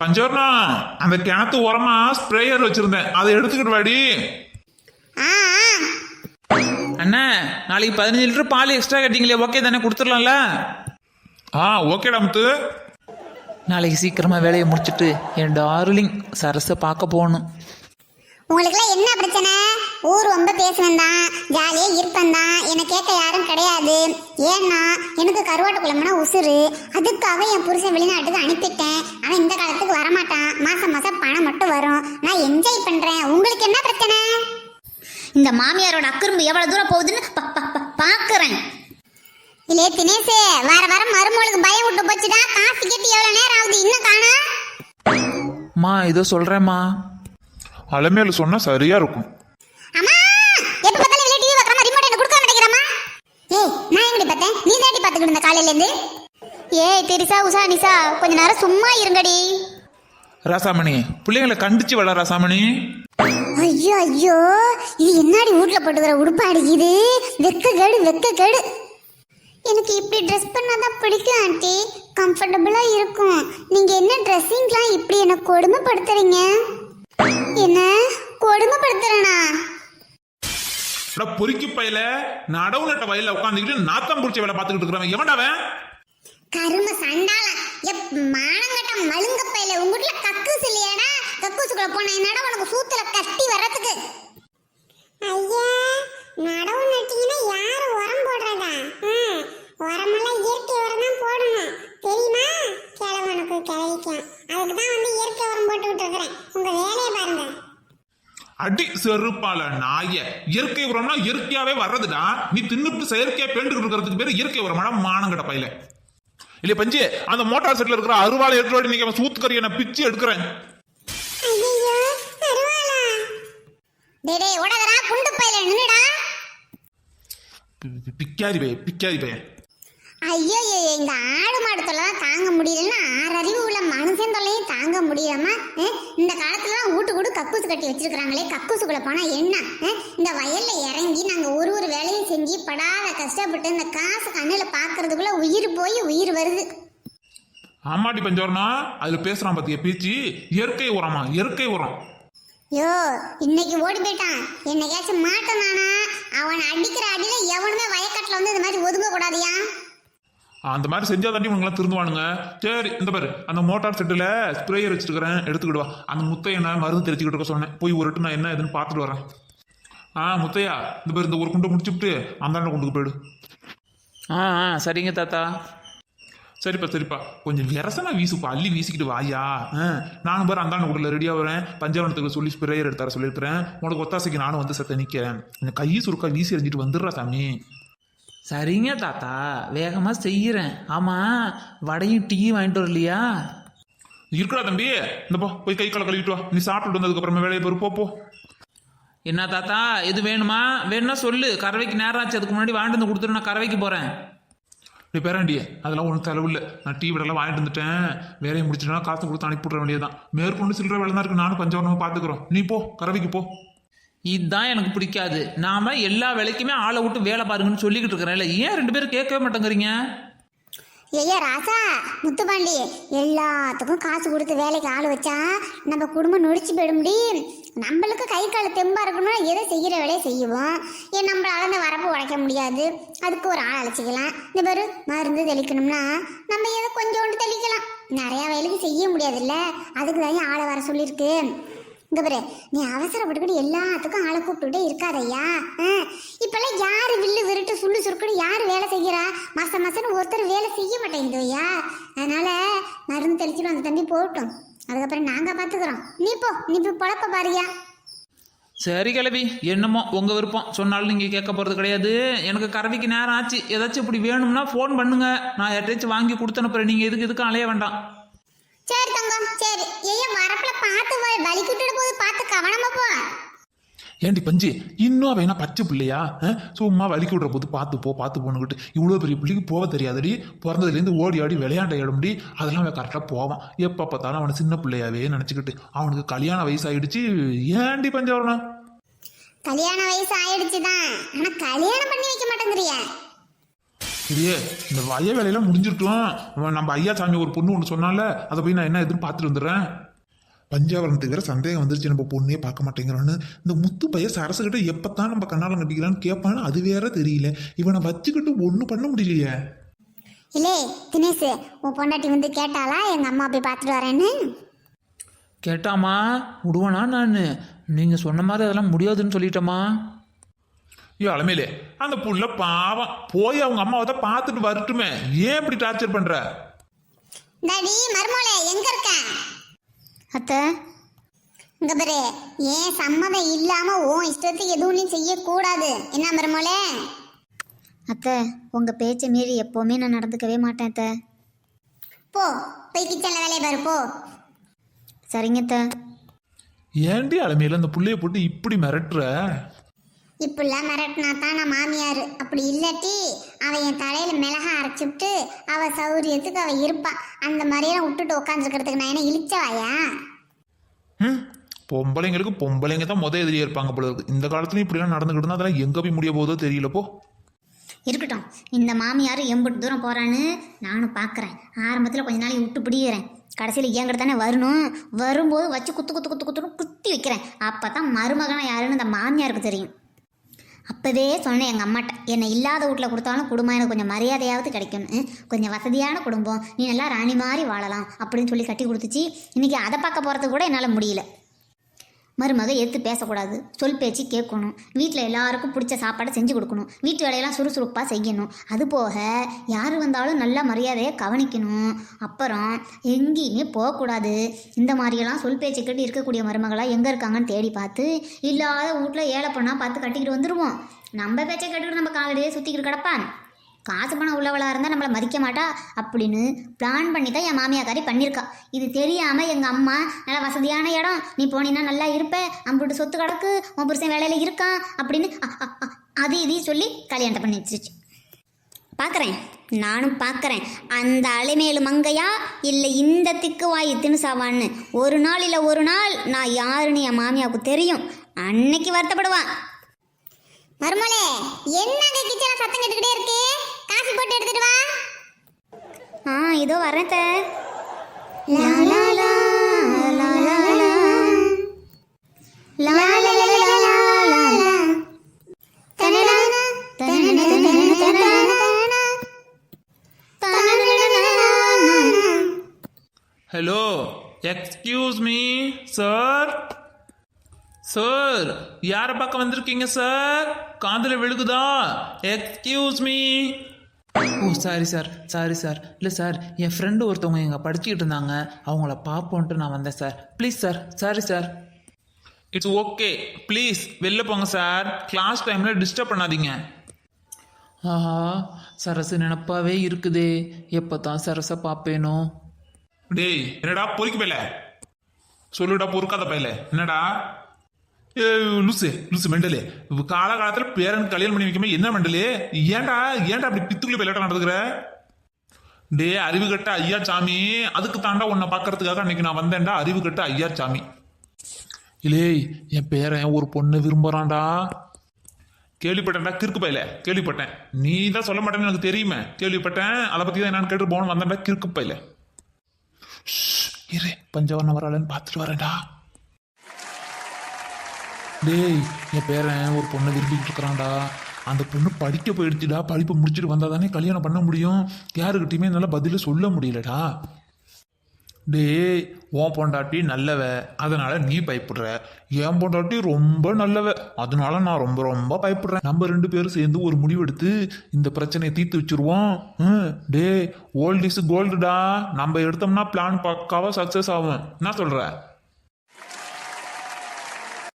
பஞ்சவர்ணா, அந்த கிணத்து ஓரமா ஸ்ப்ரேயர் வச்சிருந்தேன், அதை எடுத்துக்கிட்டு வாடி. அண்ணா, நாளைக்கு 15 லிட்டர் பால் எக்ஸ்ட்ரா கட்டிங்களே, ஓகே தானே? கொடுத்துடலாம்ல? ஓகேடா முத்து. நாளைக்கு சீக்கிரமா வேலையை முடிச்சுட்டு என் டார்லிங் சரஸை பார்க்க போகணும். உங்களுக்குலாம் என்ன பிரச்சனை? ஊர் ரொம்ப பேசுவேன் தான், ஜாலியா இருப்பேன் தான், என்னை கேட்க யாரும் கிடையாது. ஏன்னா எனக்கு கருவாட்டு குழம்புனா உசுறு. அதுக்காக என் புருஷன் வெளிநாட்டுக்கு அனுப்பிட்டேன். அவன் இந்த காலத்துக்கு வரமாட்டான். மாசம் மாசம் பணம் மட்டும் வரும். நான் என்ஜாய் பண்றேன். உங்களுக்கு என்ன பிரச்சனை? இந்த மாமியாரோட அக்குறும்பு எவ்வளவு தூரம் போகுதுன்னு பாக்குறேன். இல்லே தினேஷ், வர வர மருமகளுக்கு பயம் விட்டு போச்சுடா. காசு கேட்டு எவ்வளவு நேரம் ஆகுது, இன்னும் காணா? மா இதோ சொல்றேம்மா. அலமேலு சொன்னா சரியா இருக்கும். அம்மா, எப்ப பார்த்தாலும் வெளிய டிவி பார்க்கறமா, ரிமோட் என்ன கொடுக்க மாட்டேங்கறமா? ஏய், நான் எங்கடி பார்த்தேன்? நீ தாண்டி பார்த்துக்கிட்டு இருந்த காலையில இருந்து. ஏய் தெரிசா, உஷா, நிசா, கொஞ்ச நேரம் சும்மா இருங்கடி. ராசாமணி, பிள்ளைங்களை கண்டிச்சு வள ராசாமணி. ஐயோ ஐயோ, இது என்னடி வீட்ல போட்டுக்கிற உடுப்பாடி? இது வெக்க கேடு. எனக்கு இப்படி ட்ரெஸ் பண்ணாதான் பிடிக்கும் ஆண்டி. கம்ஃபர்டபுளா இருக்கும். நீங்க என்ன ட்ரெஸ்ஸிங்லாம் இப்படி என்ன கொடுமைப்படுத்துறீங்க? என்ன கொடுமைப்படுத்துறேனா? பொறுக்கி பையில நடவு நட்ட வயல்ல உட்காந்துக்கிட்டு நாத்தம் புடிச்ச வேலை பார்த்துக்கிட்டு இருக்கிறவன் எவன்டாவன்? கரும சண்டால, மானங்கட்ட மழுங்க பையில. உங்க வீட்ல கக்கூஸ் இல்லையாடா? கக்கூசுக்குள்ள போன என்னடா உனக்கு சூத்துல கட்டி வர்றதுக்கு? ஐயா, நடவு நட்டீங்கன்னா யாரு உரம் போடுறதா? உரமெல்லாம் இயற்கை உரம் தான் போடணும், தெரியுமா? கிழவனுக்கு கிளைக்கும். அதுக்கு தான் வந்து இயற்கை உரம் போட்டு விட்டுருக்கிறேன். உங்க வேலையை பாருங்க. அடி செருப்பால நாய. இயற்கை உரம்னா இயற்கையாவே வர்றதுடா. நீ தின்னுட்டு செயற்கையா பேண்டுகிட்டு இருக்கிறதுக்கு பேரு இயற்கை உரமாடா, மானங்கட்ட பையில. இல்ல பஞ்சு, அந்த மோட்டார் செட்ல இருக்கிற அருவாளை எடுத்து நீங்க சூத்துக்கறியை நான் பிச்சு எடுக்கிறேன். ஐயோ, அருவாளா? டேய் ஓடாதடா, குண்டு பையில நின்னுடா. பிக்காரி பைய. ஐயோ, இந்த ஆடு மாடு தொல்லை தாங்க முடியலன்னா ஆறறிவு உள்ள மனுஷன் தொல்லையும் தாங்க முடியாம இந்த காலத்துல வீட்டு கூட கக்கூசு கட்டி வச்சிருக்காங்களே. கக்கூசுக்குள்ள போனா என்ன? இந்த வயல்ல இறங்கி நாங்க ஒரு வேலையும் செஞ்சு படாத கஷ்டப்பட்டு இந்த காசு கண்ணுல பாக்குறதுக்குள்ள உயிர் போய் உயிர் வருது. ஆமாடி பஞ்சவர்ணா, அதுல பேசுறான் பாத்திய பேச்சு. இயற்கை உரமா? இயற்கை உரம். யோ, இன்னைக்கு ஓடி போயிட்டான். என்னைக்காச்சும் மாட்டம் தானா? அவன் அடிக்கிற அடியில எவனுமே வயக்காட்டுல வந்து இந்த மாதிரி ஒதுங்க கூடாதியா? அந்த மாதிரி செஞ்சா தாண்டி உங்களாம் திருந்துவானுங்க. சரி, இந்த பாரு, அந்த மோட்டார் செட்டில் ஸ்ப்ரேயர் வச்சுருக்கிறேன், எடுத்துக்கிடுவா. அந்த முத்தையனை மருந்து தெரிச்சுக்கிட்டு இருக்க சொன்னேன். போய் ஒரு நான் என்ன எதுன்னு பார்த்துட்டு வரேன். முத்தையா, இந்த பாரு, இந்த ஒரு குண்டை முடிச்சுட்டு அந்தாண்ட கொண்டுக்கு போயிடு. சரிங்க தாத்தா. சரிப்பா, கொஞ்சம் விரசனா வீசுப்பா, அள்ளி வீசிக்கிட்டு வாயா. நானும் பாரு அந்தாண்ட கூடல ரெடியாக வரேன். பஞ்சாவனத்துக்கு சொல்லி ஸ்ப்ரேயர் எடுத்தார சொல்லியிருக்கிறேன். உனக்கு ஒத்தாசைக்கு நானும் வந்து செத்த நிற்கிறேன். இந்த கை சுருக்கா வீசி எறிஞ்சிட்டு வந்துடுறா சாமி. சரிங்க தாத்தா, வேகமா செய்யறேன். ஆமா, வடையும் டீயும் வாங்கிட்டு வரலையா? இருக்கடா தம்பி, இந்த போய் கை காலை கழுவிட்டு வா. நீ சாப்பிட்டு வந்ததுக்கு அப்புறமா வேலையை போரு. போ. என்ன தாத்தா, எது வேணுமா? வேணும்னா சொல்லு, கறவைக்கு நேரம் ஆச்சு. அதுக்கு முன்னாடி வாங்கிட்டு வந்து கொடுத்துரு, நான் கறவைக்கு போறேன். நீ பேராண்டி, அதெல்லாம் ஒன்றும் செலவு இல்லை. நான் டீ விடலாம் வாங்கிட்டு வந்துட்டேன். வேலையை முடிச்சுட்டா காசு கொடுத்து அனுப்பிவிட வேண்டியதான். மேற்கொண்டு சில்லற வேலை தான் இருக்கு. நானும் பஞ்சவர்ணமா பார்த்துக்கிறோம். நீ போ, கறவைக்கு போ. இதுதான் எனக்கு பிடிக்காது. நாம எல்லா வேலைக்குமே ஆளை விட்டு வேலை பாருங்கன்னு சொல்லிக்கிட்டு இருக்கிறேன்ல, ஏன் 2 பேரும் கேட்கவே மாட்டேங்கிறீங்க? ஐயா ராசா, முத்துப்பாண்டி, எல்லாத்துக்கும் காசு கொடுத்து வேலைக்கு ஆள் வச்சா நம்ம குடும்பம் நொடிச்சு போயிட முடியும். நம்மளுக்கு கை கால் தெம்பா இருக்கணும்னா எதை செய்கிற வேலையை செய்வோம். ஏன் நம்மளால அந்த வரப்பு உடைக்க முடியாது, அதுக்கு ஒரு ஆள் அழைச்சிக்கலாம். இந்த பேரு மருந்து தெளிக்கணும்னா நம்ம எதை கொஞ்சோண்டு தெளிக்கலாம். நிறைய வேலைக்கு செய்ய முடியாதுல்ல, அதுக்கு தான் ஆளை வர சொல்லியிருக்கு. இங்க பாரு, நீ அவசரப்பட்டுக்கிட்டு எல்லாத்துக்கும் ஆளை கூப்பிட்டுட்டே இருக்காதையா. இப்பெல்லாம் யாரு வில்லு விருட்டு சுள்ளு சுருக்குன்னு யாரு வேலை செய்கிறா? மாசம் ஒருத்தர் வேலை செய்ய மாட்டேங்குதுயா. அதனால மருந்து தெளிச்சுட்டு அந்த தம்பி போகட்டும், அதுக்கப்புறம் நாங்க பாத்துக்கிறோம். நீ போய் பொழப்ப பாருயா. சரி கிளவி, என்னமோ உங்க விருப்பம். சொன்னாலும் நீங்க கேட்க போறது கிடையாது. எனக்கு கறவைக்கு நேரம் ஆச்சு. ஏதாச்சும் இப்படி வேணும்னா ஃபோன் பண்ணுங்க, நான் யார்ட்டாச்சும் வாங்கி கொடுத்து அனுப்புறேன். நீங்க எதுக்கும் அலைய வேண்டாம். சரி தங்கம், சரி. ஐயா வரப்புல பார்த்து வலிக்கிட்டு போது பார்த்து கவனமா போ. ஏண்டி பஞ்சு, இன்னும் அவன் என்ன பச்சை பிள்ளையா? சும்மா வலிக்கு விடுற போது பார்த்து போனுக்கிட்டு இவ்வளோ பெரிய பிள்ளைக்கு போக தெரியாதடி. பிறந்ததுலேருந்து ஓடி ஆடி விளையாண்ட இடம்டி. அதெல்லாம் அவன் கரெக்டாக போவான். எப்போ பார்த்தாலும் அவனை சின்ன பிள்ளையாவே நினச்சிக்கிட்டு. அவனுக்கு கல்யாண வயசாகிடுச்சு. ஏண்டி பஞ்சவர்ணம்? கல்யாண வயசு ஆயிடுச்சுதான், ஆனா கல்யாணம் பண்ணி வைக்க மாட்டேங்கிறியா? சரியே இந்த வய வேலையெல்லாம் முடிஞ்சிருட்டோம். நம்ம ஐயா சாமி ஒரு பொண்ணு ஒன்று சொன்னால அதை போய் நான் என்ன எதுன்னு பார்த்துட்டு வந்துடுறேன். பஞ்சாவரணத்துக்கு வேற சந்தேகம் வந்துருச்சு, நம்ம பொண்ணே பார்க்க மாட்டேங்கிறோன்னு. இந்த முத்து பைய சரசுகிட்ட எப்பத்தான் நம்ம கண்ணாலம் கட்டிக்கலான்னு கேட்பான்னு அது வேற தெரியல. இவனை வச்சுக்கிட்டு ஒன்றும் பண்ண முடியலையே. இல்லே தினேஷ், உன் பொண்டாட்டி வந்து கேட்டாளா எங்க அம்மா போய் பார்த்துட்டு வரேன்னு? கேட்டாமா விடுவேனா நான்? நீங்கள் சொன்ன மாதிரி அதெல்லாம் முடியாதுன்னு சொல்லிட்டேம்மா. ஐயோ அலமேலே, அந்த புள்ள பாவம் போய் அவங்க அம்மாவை தான் பார்த்துட்டு வரட்டுமே, ஏன் இப்படி டார்ச்சர் பண்ற? டாடி மருமோளே எங்க இருக்க? அத்தை, இங்க பாரு, ஏன் சம்மதம் இல்லாம உன் இஷ்டத்துக்கு எதுவும் நீ செய்யக்கூடாது. என்ன மருமோளே? அத்தை, உங்கள் பேச்சை மீறி எப்போவுமே நான் நடந்துக்கவே மாட்டேன் அத்தை. போ போய் கிச்சன்ல வேலையை பாரு போ. சரிங்க அத்தை. ஏன்டி அலமேல அந்த புள்ளைய போட்டு இப்படி மிரட்டுற? இப்படிலாம் மிரட்டினா தான் நான் மாமியார். அப்படி இல்லாட்டி அவன் என் தலையில மிளகா அரைச்சுட்டு அவ சௌரியத்துக்கு அவ இருப்பா. அந்த மாதிரியெல்லாம் விட்டுட்டு உட்காந்துருக்கிறதுக்கு நான் என்ன இழிச்சவாயா? பொம்பளைங்களுக்கு பொம்பளைங்க தான் எதிரியா இருப்பாங்க போல இருக்கு. இந்த காலத்துலயும் இப்படிலாம் நடந்துக்கிட்டு இருந்தா அதெல்லாம் எங்க போய் முடிய போதோ தெரியல. போ இருக்கட்டும், இந்த மாமியார் எம்பிட்டு தூரம் போகிறான்னு நானும் பார்க்குறேன். ஆரம்பத்தில் கொஞ்ச நாளைக்கு விட்டு பிடிக்கிறேன், கடைசியில் ஏங்கிட்ட தானே வரணும். வரும்போது வச்சு குத்து குத்து குத்து குத்துன்னு குத்தி வைக்கிறேன். அப்போ தான் மருமகனா யாருன்னு இந்த மாமியாருக்கு தெரியும். அப்போவே சொன்னேன் எங்கள் அம்மாட்ட, என்னை இல்லாத வீட்டில் கொடுத்தாலும் குடும்பம் எனக்கு கொஞ்சம் மரியாதையாவது கிடைக்கணும், கொஞ்சம் வசதியான குடும்பம், நீ நல்லா ராணி மாதிரி வாழலாம் அப்படின்னு சொல்லி கட்டி கொடுத்துச்சு. இன்றைக்கி அதை பார்க்க போகிறதுக்கு கூட என்னால் முடியல. மருமக எடுத்து பேசக்கூடாது, சொல் பேச்சு கேட்கணும், வீட்டில் எல்லாருக்கும் பிடிச்ச சாப்பாடை செஞ்சு கொடுக்கணும், வீட்டு வேலையெல்லாம் சுறுசுறுப்பாக செய்யணும். அதுபோக யார் வந்தாலும் நல்ல மரியாதையை கவனிக்கணும். அப்புறம் எங்கேயுமே போகக்கூடாது. இந்த மாதிரியெல்லாம் சொல் பேச்சு கேட்டு இருக்கக்கூடிய மருமகளாக எங்கே இருக்காங்கன்னு தேடி பார்த்து இல்லாத வீட்டில் ஏழை பொண்ணாக பார்த்து கட்டிக்கிட்டு வந்துடுவோம். நம்ம பேச்சை கேட்டுக்கிட்டு நம்ம காலடியே சுற்றிக்கிட்டு கிடப்பான். காசு பணம் உள்ளவளாக இருந்தால் நம்மளை மதிக்க மாட்டா அப்படின்னு பிளான் பண்ணி தான் என் மாமியாக்காரி பண்ணியிருக்கா. இது தெரியாமல் எங்கள் அம்மா நல்லா வசதியான இடம், நீ போனீன்னா நல்லா இருப்ப, அம்பிட்டு சொத்து கிடக்கு, உன் புருஷன் வேலையில் இருக்கான் அப்படின்னு அது இதையும் சொல்லி கல்யாணத்தை பண்ணி வச்சிருச்சு. பார்க்குறேன், நானும் பார்க்குறேன் அந்த அலைமேலு மங்கையா இல்லை இந்த திக்குவாய் தினுசாவான்னு. ஒரு நாள் இல்லை ஒரு நாள் நான் யாருன்னு என் மாமியாவுக்கு தெரியும். அன்னைக்கு வருத்தப்படுவான். மருமோளே என்னங்க கிச்சன்ல சத்தம் கேட்டுக்கிட்டே இருக்கு? காஃபி போட்டு எடுத்துட்டு வா. இதோ வரேன். லா லா லா லா லா லா லா லா லா லா லா லா தனனா தனனா தனனா தனனா. Hello, excuse me sir. Sir, யாரை பார்க்க வந்திருக்கீங்க சார்? காதில் விழுகுதா? Excuse me. Oh sorry sir, sorry sir. இல்லை சார், என் ஃப்ரெண்டு ஒருத்தவங்க இங்கே படிச்சுக்கிட்டு இருந்தாங்க, அவங்கள பார்ப்போன்ட்டு நான் வந்தேன் sir. Please sir, sorry sir. It's okay, please வெளில போங்க சார். கிளாஸ் டைமில் டிஸ்டர்ப் பண்ணாதீங்க. ஆஹா, சரசு நினப்பாவே இருக்குதே, எப்போ தான் சரசை பார்ப்பேனோ. டேய் என்னடா பொறுக்கி பையல, சொல்லுடா பொறுக்காத பையல. என்னடா லூசு லூசு மெண்டலே, காலகாலத்துல பேரன் கல்யாணம் பண்ணி வைக்காம என்ன மெண்டலே? ஏன்டா ஏன்டா அப்படி பித்துக்குள்ள பையலாட்டம் நடந்துக்கிற? டே அறிவு கட்ட ஐயா சாமி, அதுக்கு தாண்டா உன்னை பார்க்கறதுக்காக அன்னைக்கு நான் வந்தேன்டா. அறிவு கட்ட ஐயா சாமி. இல்லே, என் பேரன் ஒரு பொண்ணு விரும்புறான்டா. கேள்விப்பட்டேன்டா கிறுக்கு பையல, கேள்விப்பட்டேன். நீ தான் சொல்ல மாட்டேன்னு எனக்கு தெரியுமே, கேள்விப்பட்டேன். அதை பத்தி தான் என்னன்னு கேட்டு போகணும் வந்தேன்டா கிறுக்கு பையல. இரு, பஞ்சவர்ணம் வராளன்னு பார்த்துட்டு வரேன்டா. டேய், என் பேரன் ஒரு பொண்ணை விரும்பிக்கிட்டு இருக்கிறான்டா. அந்த பொண்ணு படிக்க போயிடுச்சுடா. படிப்பை முடிச்சுட்டு வந்தால் தானே கல்யாணம் பண்ண முடியும். யாருக்கிட்டையுமே என்னால் பதில சொல்ல முடியலடா. டேய், உன் பொண்டாட்டி நல்லவ, அதனால நீ பயப்படுற. என் பொண்டாட்டி ரொம்ப நல்லவ, அதனால நான் ரொம்ப ரொம்ப பயப்படுறேன். நம்ம 2 பேரும் சேர்ந்து ஒரு முடிவெடுத்து இந்த பிரச்சனையை தீர்த்து வச்சிருவோம். டே, ஓல்ட் இஸ் கோல்டுடா. நம்ம எடுத்தோம்னா பிளான் பக்காவா சக்சஸ் ஆகும். என்ன சொல்ற?